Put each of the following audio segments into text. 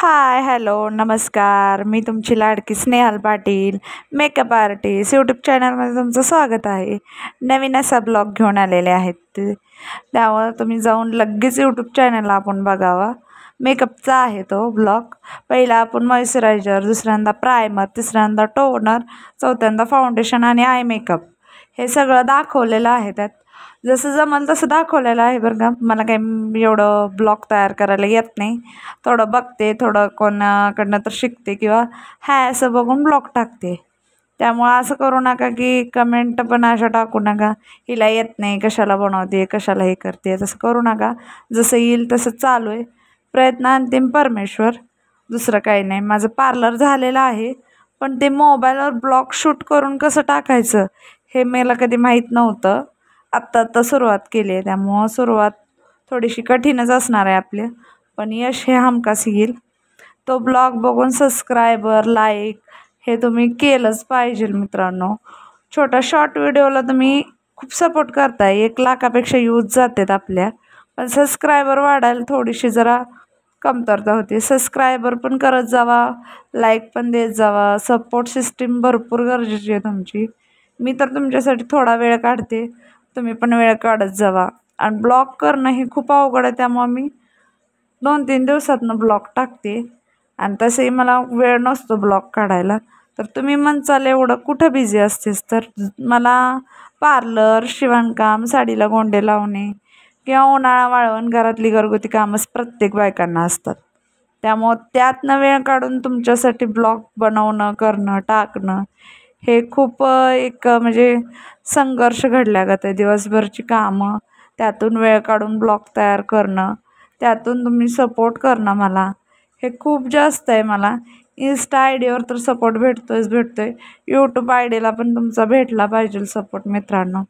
हाय, hello, नमस्कार. मी तुमची लाडकी Snehal Patil, makeup artist. YouTube चॅनलमध्ये तुमचं स्वागत आहे. नवीन असा ब्लॉग घेऊन आलेले आहेत त्यावर तुम्ही जाऊन लगेच यूट्यूब चॅनलला आपण बघावा. मेकअपचा आहे तो ब्लॉग. पहिला आपण मॉइश्चरायझर, दुसऱ्यांदा प्रायमर, तिसऱ्यांदा टोनर, चौथ्यांदा फाउंडेशन आणि आय मेकअप हे सगळं दाखवलेलं आहे त्यात. जसं जमल तसं दाखवलेलं आहे बरं का. मला काही एवढं ब्लॉग तयार करायला येत नाही. थोडं बघते, थोडं कोणाकडनं तर शिकते किंवा हाय असं बघून ब्लॉग टाकते. त्यामुळं असं करू नका की कमेंट पण अशा टाकू नका, हिला येत नाही, कशाला बनवते, कशाला हे करते. तसं करू नका. जसं येईल तसं चालू आहे. प्रयत्न अंतिम परमेश्वर. दुसरं काही नाही. माझं पार्लर झालेलं आहे, पण ते मोबाईलवर ब्लॉग शूट करून कसं टाकायचं हे मला कधी माहीत नव्हतं. आत्ता सुरुवात केली आहे, त्यामुळं सुरुवात थोडीशी कठीणच असणार आहे आपली, पण यश हे हमखास येईल. तो ब्लॉग बघून सबस्क्रायबर, लाईक हे तुम्ही केलंच पाहिजे मित्रांनो. छोट्या शॉर्ट व्हिडिओला तुम्ही खूप सपोर्ट करताय. 1 लाखापेक्षा यूज जातात आपल्या, पण सबस्क्रायबर वाढायला थोडीशी जरा कमतरता होती. सबस्क्रायबर पण करत जावा, लाईक पण देत जावा. सपोर्ट सिस्टीम भरपूर गरजेची आहे तुमची. मी तर तुमच्यासाठी थोडा वेळ काढते, तुम्ही पण वेळ काढत जावा. आणि ब्लॉग करणं हे खूप अवघड आहे, त्यामुळं मी 2-3 दिवसातनं ब्लॉग टाकते. आणि तसेही मला वेळ नसतो ब्लॉग काढायला. तर तुम्ही म्हणचाल एवढं कुठं बिझी असतेस, तर मला पार्लर, शिवणकाम, साडीला गोंडे लावणे किंवा उन्हाळा वाळवण, घरातली घरगुती कामच प्रत्येक बायकांना असतात. त्यामुळं त्यातनं वेळ काढून तुमच्यासाठी ब्लॉग बनवणं, करणं, टाकणं हे खूप एक म्हणजे संघर्ष घडल्यागत आहे. दिवसभरची कामं, त्यातून वेळ काढून ब्लॉग तयार करणं, त्यातून तुम्ही सपोर्ट करणं मला, हे खूप जास्त आहे मला. इन्स्टा आय डीवर तर सपोर्ट भेटतोय. यूट्यूब आय डीला पण तुमचा भेटला पाहिजे सपोर्ट मित्रांनो.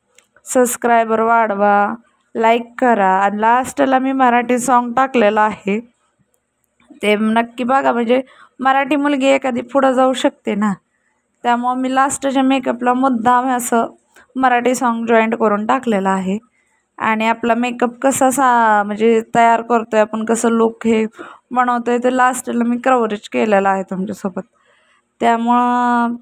सबस्क्रायबर वाढवा, लाईक करा. आणि लास्टला मी मराठी सॉन्ग टाकलेलं आहे, ते नक्की बघा. म्हणजे मराठी मुलगी एखादी पुढं जाऊ शकते ना, त्यामुळं मी लास्टच्या मेकअपला मुद्दाम असं मराठी सॉन्ग जॉईंट करून टाकलेलं आहे. आणि आपला मेकअप कसा म्हणजे तयार करतो आहे आपण, कसं लुक हे बनवतो आहे, ते लास्टला मी कव्हरेज केलेलं आहे तुमच्यासोबत. त्यामुळं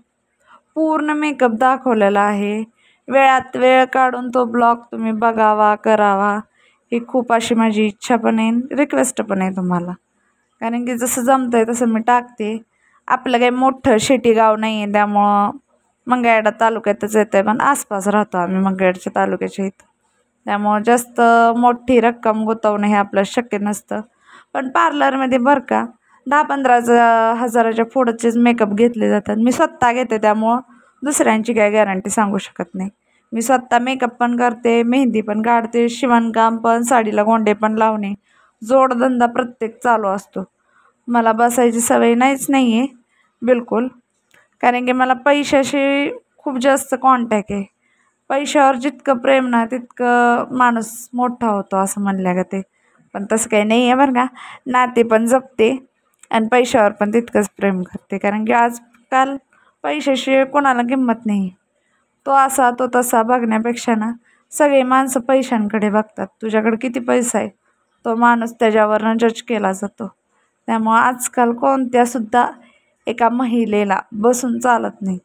पूर्ण मेकअप दाखवलेला आहे. वेळात वेळ काढून तो ब्लॉग तुम्ही बघावा, करावा. ही खूप अशी माझी इच्छा पण आहे, रिक्वेस्ट पण आहे तुम्हाला. कारण की जसं जमतं आहे तसं मी टाकते. आपलं काही मोठं शेटी गाव नाही आहे, त्यामुळं मंगळवेढा तालुक्यातच येतं आहे, पण आसपास राहतो आम्ही मंगळवेढच्या तालुक्याच्या इथं. त्यामुळं जास्त मोठी रक्कम गुंतवणं हे आपलं शक्य नसतं. पण पार्लरमध्ये बरं का 10-15 हजाराच्या पुढचेच मेकअप घेतले जातात. मी स्वतः घेते, त्यामुळं दुसऱ्यांची काय गॅरंटी सांगू शकत नाही. मी स्वतः मेकअप पण करते, मेहंदी पण काढते, शिवणकाम पण, साडीला गोंडे पण लावणे, जोडधंदा प्रत्येक चालू असतो. मला बसायची सवय नाही आहे बिलकुल. कारण की मला पैशाशी खूप जास्त कॉन्टॅक्ट आहे. पैशावर जितकं प्रेम ना तितकं माणूस मोठा होतो असं म्हणल्या का ते. पण तसं काही नाही आहे बरं का. नाते पण जपते आणि पैशावर पण तितकंच प्रेम करते. कारण की आजकाल पैशाशिवाय कोणाला किंमत नाही. तो असा तो तसा बघण्यापेक्षा ना, सगळी माणसं पैशांकडे बघतात. तुझ्याकडे किती पैसा आहे, तो माणूस त्याच्यावरनं जज केला जातो. त्यामुळं आजकाल कोणत्यासुद्धा एका महिलेला बसून चालत नाही.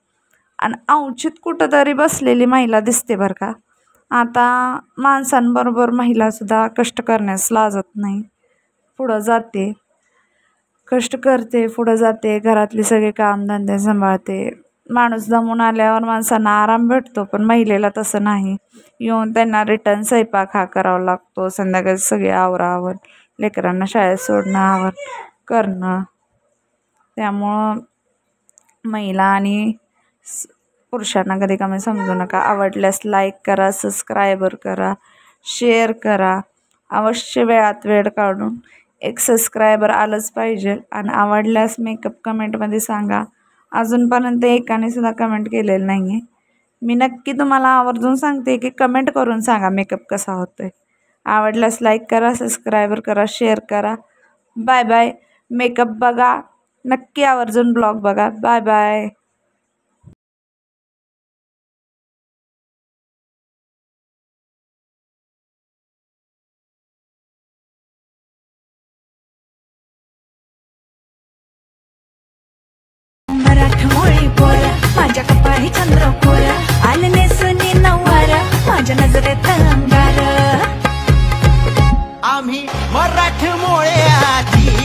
आणि अवचित कुठंतरी बसलेली महिला दिसते बरं का. आता माणसांबरोबर महिलासुद्धा कष्ट करण्यास लाजत नाही, पुढं जाते, कष्ट करते, पुढं जाते, घरातले सगळे कामधंदे सांभाळते. माणूस दमून आल्यावर माणसांना आराम भेटतो, पण महिलेला तसं नाही. येऊन त्यांना रिटर्न स्वयंपाक हा करावा लागतो. संध्याकाळी सगळे आवरावर, लेकरांना शाळेत सोडणं, करणं. त्यामुळं महिला आणि पुरुषांना कधी कमी समजू नका. आवडल्यास लाईक करा, सबस्क्रायबर करा, शेअर करा. अवश्य वेळात वेळ काढून एक सबस्क्रायबर आलंच पाहिजे. आणि आवडल्यास मेकअप कमेंटमध्ये सांगा. अजूनपर्यंत एकाने सुद्धा कमेंट केलेलं नाही आहे. मी नक्की तुम्हाला आवर्जून सांगते की कमेंट करून सांगा मेकअप कसा होतो आहे. आवडल्यास लाईक करा, सबस्क्रायबर करा, शेअर करा. Bye bye. मेकअप बघा, नक्की आवर्जून ब्लॉग बघा. Bye bye. मराठमोळी पोर माझ्या कपाळी चंद्रकोर आले नेसनी नऊवार माझ्या नजरेत अंगार आम्ही मराठमोळे आधी